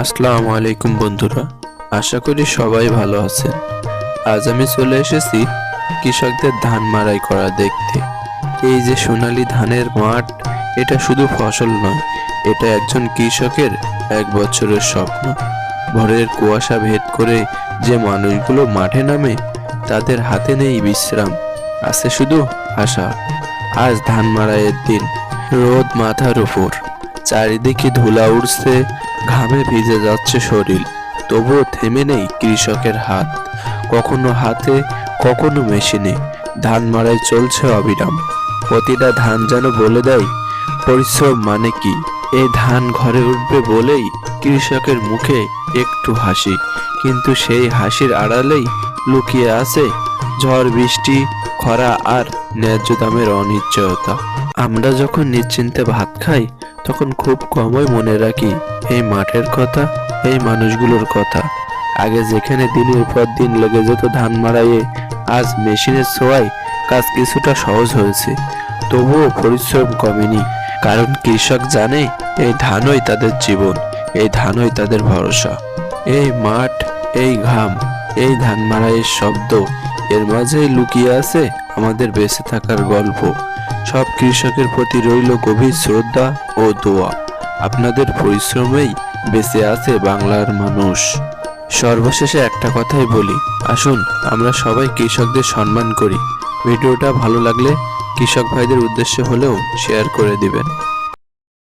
আসসালামু আলাইকুম বন্ধুরা, আশা করি সবাই ভালো আছেন। আজ আমি চলে এসেছি কৃষকদের ধান মাড়াই করা দেখতে। এই যে সোনালী ধানের মাঠ, এটা শুধু ফসল নয়, এটা একজন কৃষকের এক বছরের স্বপ্ন। ভোরের কুয়াশা ভেদ করে যে মানুষগুলো মাঠে নামে, তাদের হাতে নেই বিশ্রাম, আছে শুধু আশা। আজ ধান মাড়াইয়ের দিন, রোদ মাথার উপর, চারিদিকে ধুলা উড়ছে, ঘামে ভিজে যাচ্ছে শরীর, তবুও থেমে নেই কৃষকের হাত। কখনো হাতে, কখনো মেশিনে ধান মাড়াই চলছে অবিরাম। প্রতিটা ধান যেন বলে দেয় পরিশ্রম মানে কি। এই ধান ঘরে উঠবে বলেই কৃষকের মুখে একটু হাসি, কিন্তু সেই হাসির আড়ালেই লুকিয়ে আছে ঝড় বৃষ্টি, খরা আর ন্যায্য দামের অনিশ্চয়তা। আমরা যখন নিশ্চিন্তে ভাত খাই, তখন খুব কমই মনে রাখি এই মাঠের কথা, এই মানুষগুলোর কথা। আগে যেখানে দিনের পর দিন লেগে যেত ধান মাড়াইয়ে, আজ মেশিনের ছোঁয়ায় কাজ কিছুটা সহজ হয়েছে। তবুও পরিশ্রম কমেনি, কারণ কৃষক জানে এই ধানই তাদের জীবন, এই ধানই তাদের ভরসা। এই মাঠ, এই ঘাম, এই ধান মাড়াইয়ের শব্দ, এর মাঝেই লুকিয়ে আছে আমাদের বেঁচে থাকার গল্প। সব কৃষকের প্রতি রইল গভীর শ্রদ্ধা ও দোয়া। আপনাদের পরিশ্রমেই বেঁচে আছে বাংলার মানুষ। সর্বশেষে একটা কথাই বলি, আসুন আমরা সবাই কৃষকদের সম্মান করি। ভিডিওটা ভালো লাগলে কৃষক ভাইদের উদ্দেশ্যে হলেও শেয়ার করে দিবেন।